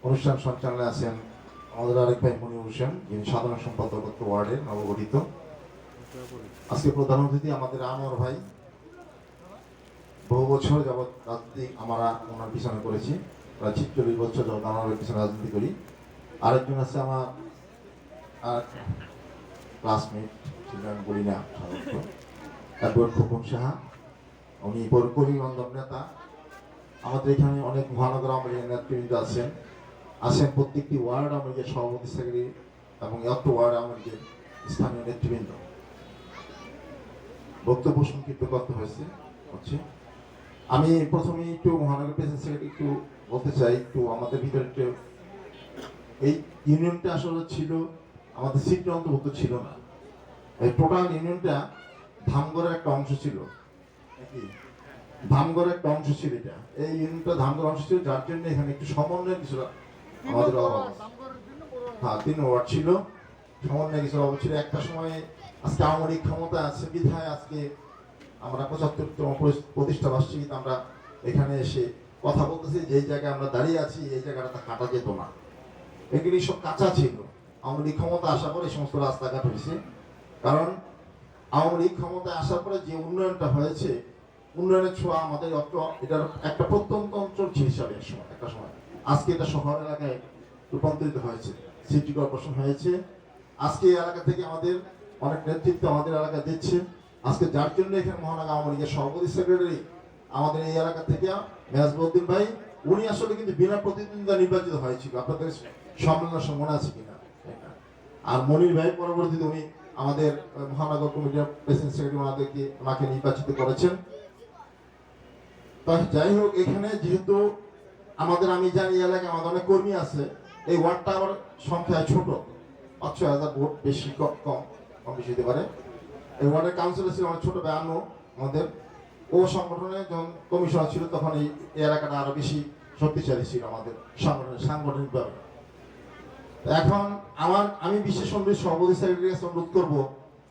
অনুষ্ঠান সঞ্চালনে আছেন আমাদের আরেক ভাই মনির হোসেন, যিনি সাধারণ সম্পাদক ওয়ার্ডের নবগঠিত। আজকে প্রধান অতিথি আমাদের আনোয়ার ভাই। বহু বছর যাবৎ রাজনীতি আমরা ওনার পিছনে করেছি, প্রায় 46 বছর যাবৎ আনোয়ারের পিছনে রাজনীতি করি। আরেকজন আছে আমার ক্লাসমেট, ছিলেন বলি না সাধারণত, অ্যাডভোকেট খোকন সাহা। উনি কর্মী বান্ধব নেতা। আমাদের এখানে অনেক মহানগর আওয়ামী লীগের নেতৃবৃন্দ আছেন প্রত্যেকটি ওয়ার্ড আওয়ামী লীগের সভাপতি সেক্রেটারি এবং অত্র ওয়ার্ড আওয়ামী লীগের স্থানীয় নেতৃবৃন্দ। বক্তব্য সংক্ষিপ্ত করতে হচ্ছে। আমি প্রথমে একটু মহানগর প্রেসিডেন্ট সেক্রেটারি একটু বলতে চাই, একটু আমাদের ভিতরে একটু এই ইউনিয়নটা আসলে ছিল আমাদের সিটি অন্তর্ভুক্ত ছিল না। এই টোটাল ইউনিয়নটা ধামগড়ের একটা অংশ ছিল। ধামগড়ের একটা অংশ ছিল এটা। এই ইউনিয়নটা ধামগড় অংশ ছিল, যার জন্য এখানে একটু সমন্বয়ের কিছু আমাদের অভাব। হ্যাঁ, 3 ওয়ার্ড ছিল, সমন্বয় কিছু অভাব ছিল। একটা সময় আজকে আওয়ামী লীগ ক্ষমতা আছে বিধায় আজকে আমরা 75তম প্রতিষ্ঠা বার্ষিকীতে আমরা এখানে এসে কথা বলতেছি। যেই জায়গায় আমরা দাঁড়িয়ে আছি এই জায়গাটা হাঁটা যেত না, এগুলি সব কাঁচা ছিল। আওয়ামী লীগ ক্ষমতা আসার পরে এই সমস্ত রাস্তাঘাট হয়েছে। কারণ আওয়ামী লীগ ক্ষমতায় আসার পরে যে উন্নয়নটা হয়েছে, উন্নয়নের ছোঁয়া আমাদের এটার একটা প্রত্যন্ত অঞ্চল ছিল হিসাবে একটা সময়। আজকে এটা শহর এলাকায় রূপান্তরিত হয়েছে, সিটি কর্পোরেশন হয়েছে। আজকে এই এলাকা থেকে আমাদের অনেক নেতৃত্ব আমাদের এলাকায় দিচ্ছে। আজকে যার জন্য এখানে মহানগর আওয়ামী লীগের সভাপতি সেক্রেটারি আমাদের এই এলাকা থেকে মেয়াজবউদ্দিন ভাই, উনি আসলে কিন্তু বিনা প্রতিদ্বন্দ্বিতা নির্বাচিত হয়েছিল। আপনাদের সম্মেলনের মনে আছে কিনা? আর মনির ভাই পরবর্তীতে উনি আমাদের মহানগর কমিটির প্রেসিডেন্ট সেক্রেটারি ওনাকে নির্বাচিত করেছেন। যাই হোক, এখানে যেহেতু আমি জানি এলাকায় আমাদের অনেক কর্মী আছে, এই ওয়ার্ডটা আবার সংখ্যায় ছোট, 5-6 হাজার ভোট, বেশি কম বেশি হতে পারে। এই ওয়ার্ডের কাউন্সিলর ছিল অনেক ছোট, বেয়ানো আমাদের ও সংগঠনে যখন কমিশনার ছিল তখন এই এলাকাটা আরো বেশি শক্তিশালী ছিল আমাদের সাংগঠনিকভাবে। এখন আমি বিশেষ অনুরোধ সভাপতি সেক্রেটারি কাছে অনুরোধ করবো,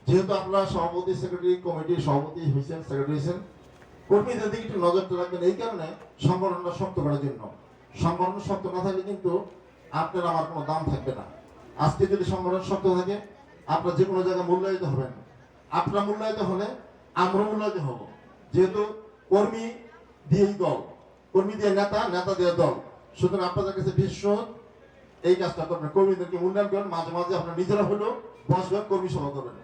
যেহেতু আপনারা সভাপতি সেক্রেটারি কমিটির সভাপতি হয়েছেন, সেক্রেটারি হয়েছেন, কর্মীদের দিকে একটু নজরটা রাখবেন। এই কারণে সংগঠনটা শক্ত করার জন্য। সংগঠন শক্ত না থাকলে কিন্তু আপনার আমার কোনো দাম থাকবে না। আজকে যদি সংগঠন শক্ত থাকে, আপনার যে কোনো জায়গায় মূল্যায়িত হবেন। আপনার মূল্যায়িত হলে আমরা মূল্যায়িত হব। যেহেতু কর্মী দিয়েই দল, কর্মী দিয়ে নেতা, নেতা দিয়ে দল। সুতরাং আপনাদের কাছে বিশ্ব এই কাজটা করবেন, কর্মীদেরকে মূল্যায়ন করেন। মাঝে মাঝে আপনার নিজেরা হলেও বসবেন, কর্মী সভা করবেন।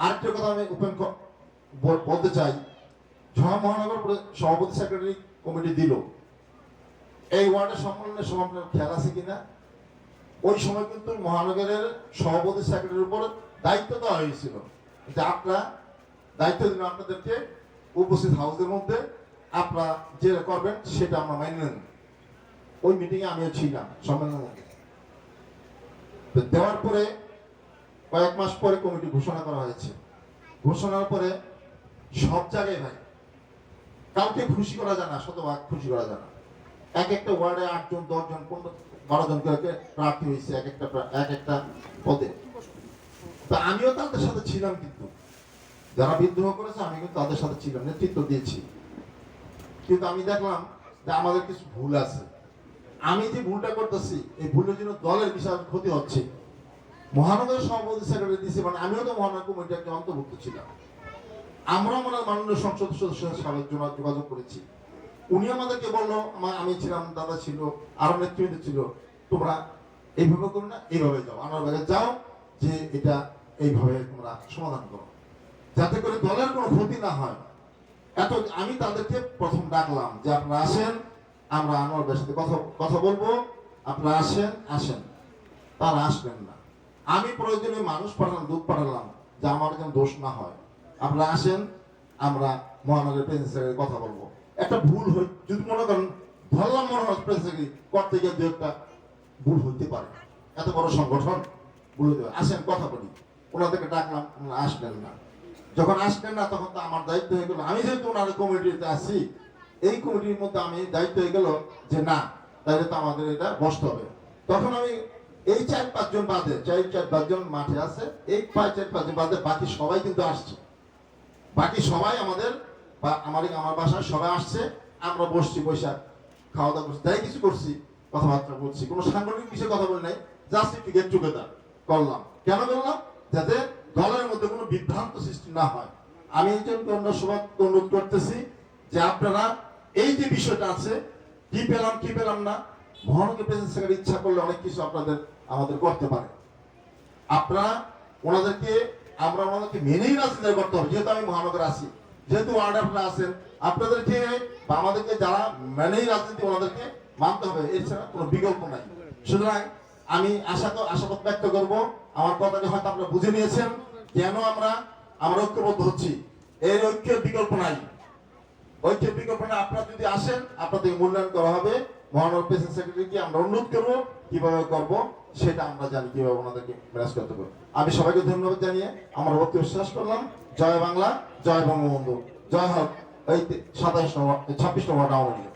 আরেকটা কথা আমি বলতে চাই, মহানগর সভাপতি সেক্রেটারি কমিটি দিল, এই ওয়ার্ডের সম্মেলনের সময় আপনার খেয়াল আছে কিনা? ওই সময় কিন্তু মহানগরের সভাপতি সেক্রেটারির উপর দায়িত্ব দেওয়া হয়েছিল যে আপনারা দায়িত্ব দিন আপনাদেরকে উপস্থিত হাউসের মধ্যে আপনারা যে করবেন সেটা আমরা মাইনে নেন। ওই মিটিংয়ে আমিও ছিলাম সম্মেলনের মধ্যে। দেওয়ার পরে কয়েক মাস পরে কমিটি ঘোষণা করা হয়েছে। ঘোষণার পরে সব জায়গায় ভাই কাউকে খুশি করা যায় না, শতভাগ খুশি করা যায় না। এক একটা ওয়ার্ডে 8 জন 10 জন 12 জন করে প্রার্থী হয়েছে এক একটা পদে। তা আমিও তাদের সাথে ছিলাম, কিন্তু যারা বিদ্রোহ করেছে আমি কিন্তু তাদের সাথে ছিলাম, নেতৃত্ব দিয়েছি। কিন্তু আমি দেখলাম যে আমাদের কিছু ভুল আছে। আমি যে ভুলটা করতেছি এই ভুলের জন্য দলের বিশাল ক্ষতি হচ্ছে। মহানগর সভাপতি সেক্রেটারি দিয়েছে, মানে আমিও তো মহানগর কমিটির একটা অন্তর্ভুক্ত ছিলাম। আমরা মাননীয় সংসদ সদস্যের সাথে যোগাযোগ করেছি। উনি আমাদেরকে বললো, আমি ছিলাম, দাদা ছিল, আরো নেতৃবৃন্দ ছিল, তোমরা এইভাবে করো না, এইভাবে যাও, আমার ব্যাগে যাও, যে এটা এইভাবে তোমরা সমাধান করো, যাতে করে দলের কোনো ক্ষতি না হয়। আমি তাদেরকে প্রথম ডাকলাম যে আপনারা আসেন, আমরা আনোয়ারের সাথে কথা বলবো, আপনারা আসেন। তারা আসবেন না। আমি প্রয়োজনে মানুষ পাঠালাম, দুধ পাঠালাম, যে আমার যেন দোষ না হয়। আপনারা আসেন, আমরা মহানগরের প্রেসিডেন্টের কথা বলবো। একটা ভুল যদি মনে করেন ধরলাম মহানগর প্রেসিডেন্ট করতে গিয়ে 2-একটা ভুল হইতে পারে, এত বড় সংগঠন ভুল হইতে পারে। আসেন কথা বলি। ওনাদেরকে ডাকলাম, আসলেন না। যখন আসলেন না তখন তো আমার দায়িত্ব হয়ে গেল, আমি যেহেতু ওনার কমিটিতে আছি, এই কমিটির মধ্যে আমি দায়িত্ব হয়ে গেল যে না, তাইলে তো আমাদের এটা বসতে হবে। তখন আমি এই 4-5 জন বাদে, 4-5 জন মাঠে আছে, এই 4-5 জন বাদে বাকি সবাই কিন্তু আসছে। বাকি সবাই আমাদের আমার বাসায় সবাই আসছে। আমরা বসছি, বৈশাখ খাওয়া দাওয়া করছি, তাই কিছু করছি। কথাবার্তা বলছি, কোনো সাংগঠনিক বিষয়ে কথা বলি নাই, জাস্ট একটু গেট টুগেদার করলাম। কেন করলাম? যাতে দলের মধ্যে কোনো বিভ্রান্ত সৃষ্টি না হয়। আমি এই জন্য অন্য সবাই অনুরোধ করতেছি যে আপনারা এই যে বিষয়টা আছে, কি পেলাম না, মহানগর প্রেসিডেন্ট সেক্রেটারি ইচ্ছা করলে অনেক কিছু আমাদের করতে পারে। আপনারা আমরা ওনাদেরকে মেনেই রাজনীতি করতে হবে। যেহেতু আমি মহানগর আছি, যেহেতু ওয়ার্ড আপনারা আছেন, আপনাদেরকে বা আমাদেরকে যারা মেনেই রাজনীতি ওনাদেরকে মানতে হবে, এছাড়া কোনো বিকল্প নাই। সুতরাং আমি আশাবাদ ব্যক্ত করব, আমার কথাটি হয়তো আপনারা বুঝে নিয়েছেন, কেন আমরা ঐক্যবদ্ধ হচ্ছি। এর ঐক্যের বিকল্প নাই, ঐক্যের বিকল্প নাই। আপনারা যদি আসেন, আপনাদের মূল্যায়ন করা হবে। মহানগর প্রেসিডেন্ট সেক্রেটারিকে আমরা অনুরোধ করবো, কিভাবে করব সেটা আমরা জানি, কিভাবে ওনাদেরকে ম্যানেজ করতে পারবো। আমি সবাইকে ধন্যবাদ জানিয়ে আমার বক্তব্য শেষ করলাম। জয় বাংলা, জয় বঙ্গবন্ধু, জয় হোক এই 26 নম্বর ওয়ার্ড আওয়ামী লীগ।